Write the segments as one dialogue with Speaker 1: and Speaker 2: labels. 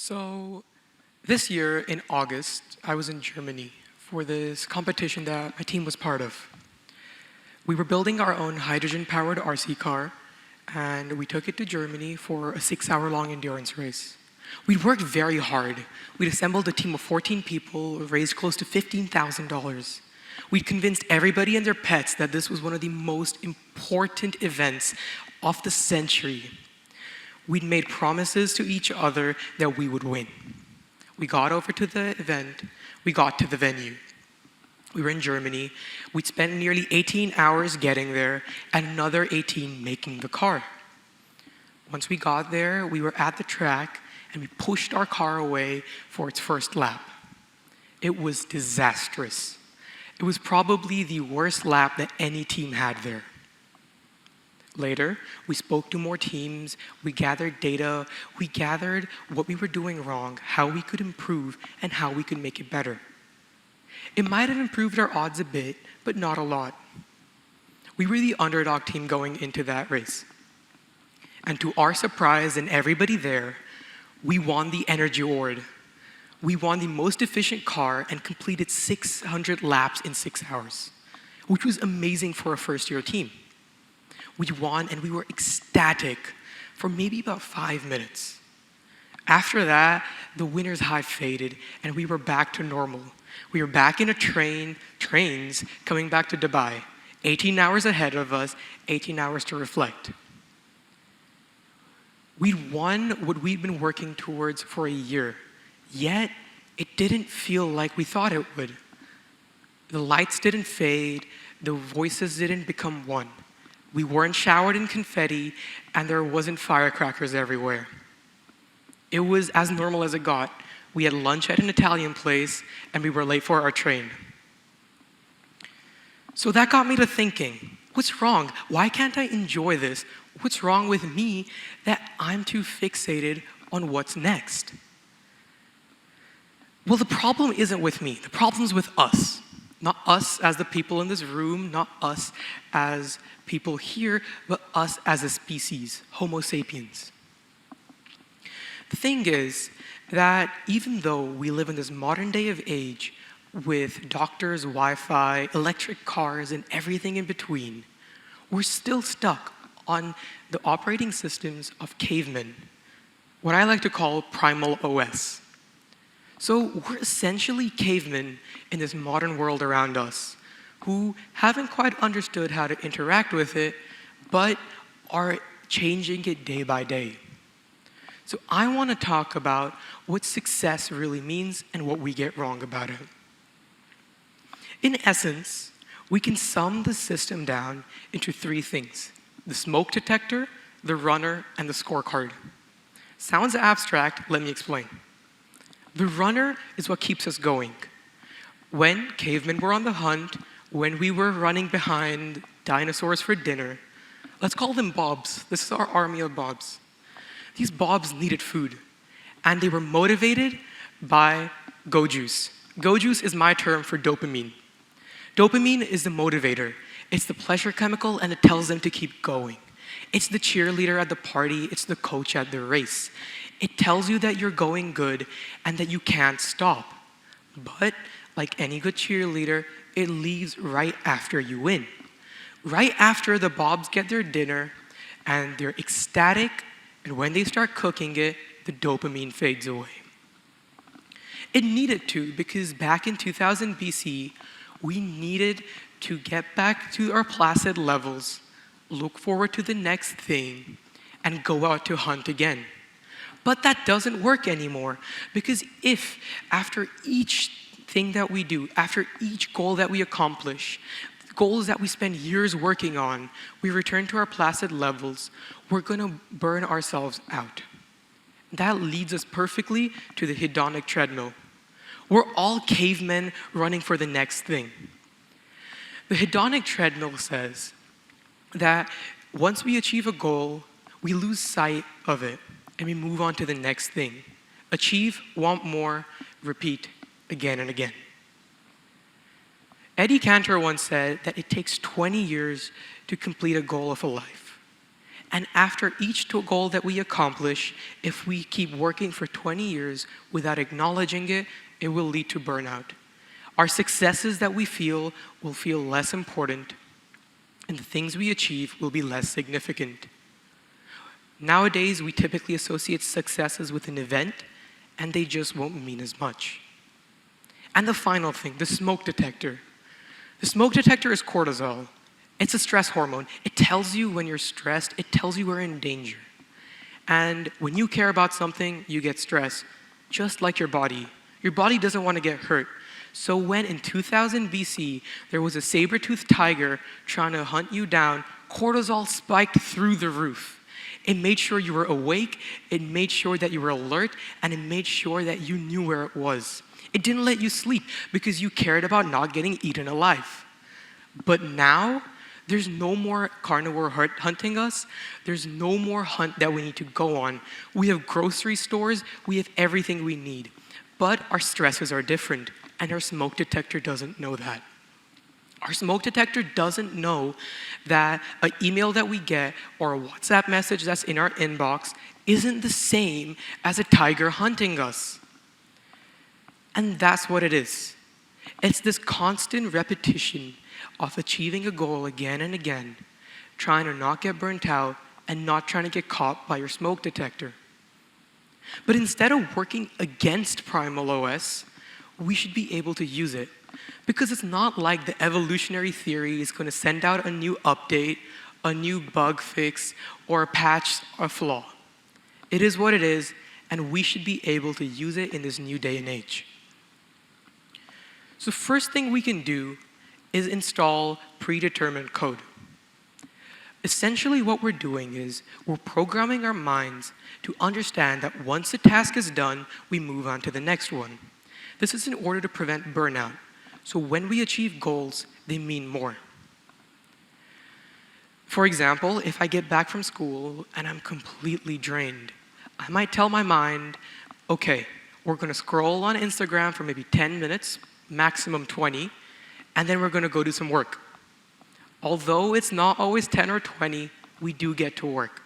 Speaker 1: So this year in August, I was in Germany for this competition that my team was part of. We were building our own hydrogen-powered RC car, and we took it to Germany for a 6-hour-long endurance race. We'd worked very hard. We'd assembled a team of 14 people, raised close to $15,000. We'd convinced everybody and their pets that this was one of the most important events of the century. We'd made promises to each other that we would win. We got over to the event. We got to the venue. We were in Germany. We'd spent nearly 18 hours getting there and another 18 making the car. Once we got there, we were at the track and we pushed our car away for its first lap. It was disastrous. It was probably the worst lap that any team had there. Later, we spoke to more teams, we gathered data, we gathered what we were doing wrong, how we could improve, and how we could make it better. It might have improved our odds a bit, but not a lot. We were the underdog team going into that race. And to our surprise and everybody there, we won the Energy Award. We won the most efficient car and completed 600 laps in 6 hours, which was amazing for a first-year team. We won and we were ecstatic for maybe about 5 minutes. After that, the winner's high faded and we were back to normal. We were back in a trains coming back to Dubai. 18 hours ahead of us, 18 hours to reflect. We'd won what we'd been working towards for a year, yet it didn't feel like we thought it would. The lights didn't fade, the voices didn't become one. We weren't showered in confetti, and there wasn't firecrackers everywhere. It was as normal as it got. We had lunch at an Italian place, and we were late for our train. So that got me to thinking, what's wrong? Why can't I enjoy this? What's wrong with me that I'm too fixated on what's next? Well, the problem isn't with me. The problem's with us. Not us as the people in this room, not us as people here, but us as a species, Homo sapiens. The thing is that even though we live in this modern day of age with doctors, Wi-Fi, electric cars, and everything in between, we're still stuck on the operating systems of cavemen, what I like to call primal OS. So we're essentially cavemen in this modern world around us who haven't quite understood how to interact with it, but are changing it day by day. So I want to talk about what success really means and what we get wrong about it. In essence, we can sum the system down into 3 things: the smoke detector, the runner, and the scorecard. Sounds abstract, let me explain. The runner is what keeps us going. When cavemen were on the hunt, when we were running behind dinosaurs for dinner, let's call them bobs. This is our army of bobs. These bobs needed food, and they were motivated by go juice. Go juice is my term for dopamine. Dopamine is the motivator. It's the pleasure chemical, and it tells them to keep going. It's the cheerleader at the party. It's the coach at the race. It tells you that you're going good and that you can't stop. But like any good cheerleader, it leaves right after you win. Right after the bobs get their dinner and they're ecstatic, and when they start cooking it, the dopamine fades away. It needed to, because back in 2000 BC, we needed to get back to our placid levels, look forward to the next thing, and go out to hunt again. But that doesn't work anymore, because if after each thing that we do, after each goal that we accomplish, goals that we spend years working on, we return to our placid levels, we're going to burn ourselves out. That leads us perfectly to the hedonic treadmill. We're all cavemen running for the next thing. The hedonic treadmill says that once we achieve a goal, we lose sight of it and we move on to the next thing. Achieve, want more, repeat again and again. Eddie Cantor once said that it takes 20 years to complete a goal of a life. And after each goal that we accomplish, if we keep working for 20 years without acknowledging it, it will lead to burnout. Our successes that we feel will feel less important, and the things we achieve will be less significant. Nowadays, we typically associate successes with an event, and they just won't mean as much. And the final thing, the smoke detector. The smoke detector is cortisol. It's a stress hormone. It tells you when you're stressed. It tells you we're in danger. And when you care about something, you get stressed, just like your body. Your body doesn't want to get hurt. So when in 2000 BC, there was a saber-toothed tiger trying to hunt you down, cortisol spiked through the roof. It made sure you were awake, it made sure that you were alert, and it made sure that you knew where it was. It didn't let you sleep because you cared about not getting eaten alive. But now, there's no more carnivore hunting us. There's no more hunt that we need to go on. We have grocery stores, we have everything we need. But our stresses are different, and our smoke detector doesn't know that. Our smoke detector doesn't know that an email that we get or a WhatsApp message that's in our inbox isn't the same as a tiger hunting us. And that's what it is. It's this constant repetition of achieving a goal again and again, trying to not get burnt out and not trying to get caught by your smoke detector. But instead of working against Primal OS, we should be able to use it. Because it's not like the evolutionary theory is going to send out a new update, a new bug fix, or a patch or flaw. It is what it is, and we should be able to use it in this new day and age. So first thing we can do is install predetermined code. Essentially what we're doing is we're programming our minds to understand that once a task is done, we move on to the next one. This is in order to prevent burnout. So when we achieve goals, they mean more. For example, if I get back from school and I'm completely drained, I might tell my mind, okay, we're going to scroll on Instagram for maybe 10 minutes, maximum 20, and then we're going to go do some work. Although it's not always 10 or 20, we do get to work.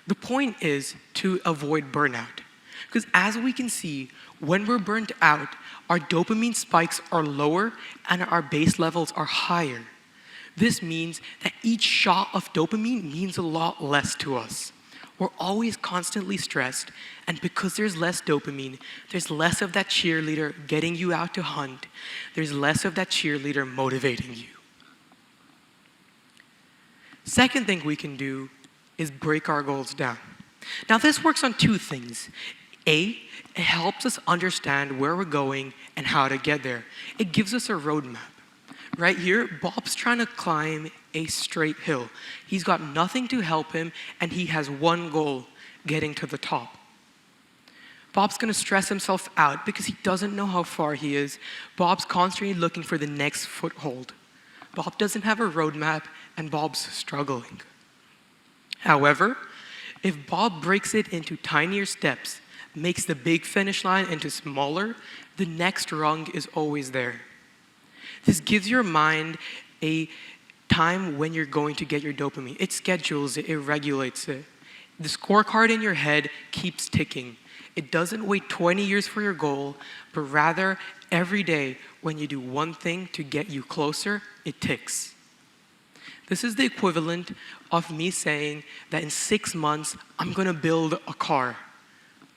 Speaker 1: The point is to avoid burnout. Because as we can see, when we're burnt out, our dopamine spikes are lower and our base levels are higher. This means that each shot of dopamine means a lot less to us. We're always constantly stressed, and because there's less dopamine, there's less of that cheerleader getting you out to hunt. There's less of that cheerleader motivating you. Second thing we can do is break our goals down. Now this works on two things. A, it helps us understand where we're going and how to get there. It gives us a roadmap. Right here, Bob's trying to climb a straight hill. He's got nothing to help him, and he has one goal, getting to the top. Bob's going to stress himself out because he doesn't know how far he is. Bob's constantly looking for the next foothold. Bob doesn't have a roadmap, and Bob's struggling. However, if Bob breaks it into tinier steps, makes the big finish line into smaller, the next rung is always there. This gives your mind a time when you're going to get your dopamine. It schedules it, it regulates it. The scorecard in your head keeps ticking. It doesn't wait 20 years for your goal, but rather every day when you do one thing to get you closer, it ticks. This is the equivalent of me saying that in 6 months, I'm going to build a car.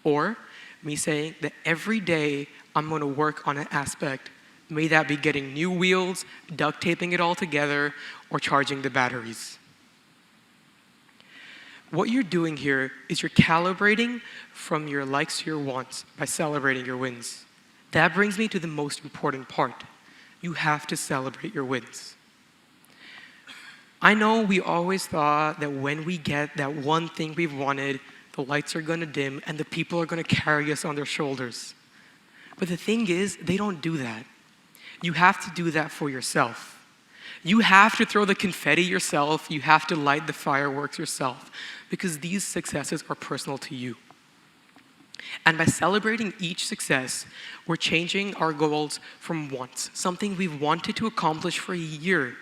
Speaker 1: Or me saying that every day I'm going to work on an aspect. May that be getting new wheels, duct taping it all together, or charging the batteries. What you're doing here is you're calibrating from your likes to your wants by celebrating your wins. That brings me to the most important part. You have to celebrate your wins. I know we always thought that when we get that one thing we've wanted, the lights are going to dim and the people are going to carry us on their shoulders. But the thing is, they don't do that. You have to do that for yourself. You have to throw the confetti yourself. You have to light the fireworks yourself, because these successes are personal to you. And by celebrating each success, we're changing our goals from wants, something we've wanted to accomplish for a year,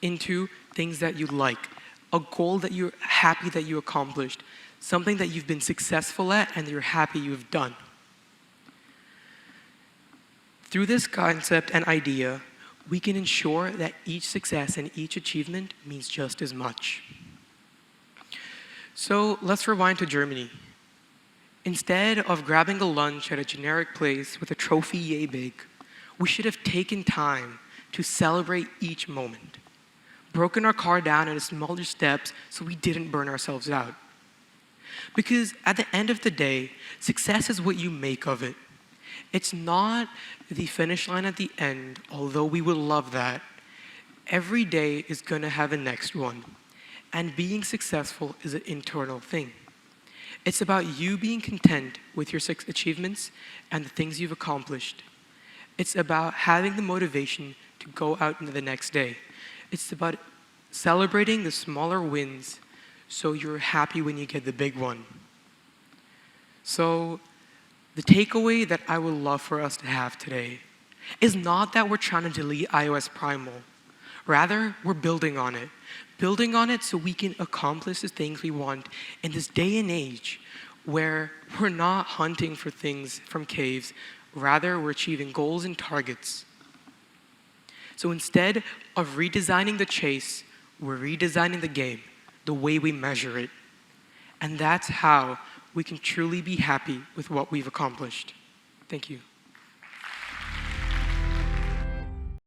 Speaker 1: into things that you like. a goal that you're happy that you accomplished, something that you've been successful at and you're happy you've done. Through this concept and idea, we can ensure that each success and each achievement means just as much. So let's rewind to Germany. Instead of grabbing a lunch at a generic place with a trophy yay big, we should have taken time to celebrate each moment, broken our car down into smaller steps so we didn't burn ourselves out. Because at the end of the day, success is what you make of it. It's not the finish line at the end, although we would love that. Every day is going to have a next one. And being successful is an internal thing. It's about you being content with your achievements and the things you've accomplished. It's about having the motivation to go out into the next day. It's about celebrating the smaller wins so you're happy when you get the big one. So the takeaway that I would love for us to have today is not that we're trying to delete iOS Primal. Rather, we're building on it. Building on it so we can accomplish the things we want in this day and age where we're not hunting for things from caves. Rather, we're achieving goals and targets. So instead of redesigning the chase, we're redesigning the game, the way we measure it. And that's how we can truly be happy with what we've accomplished. Thank you.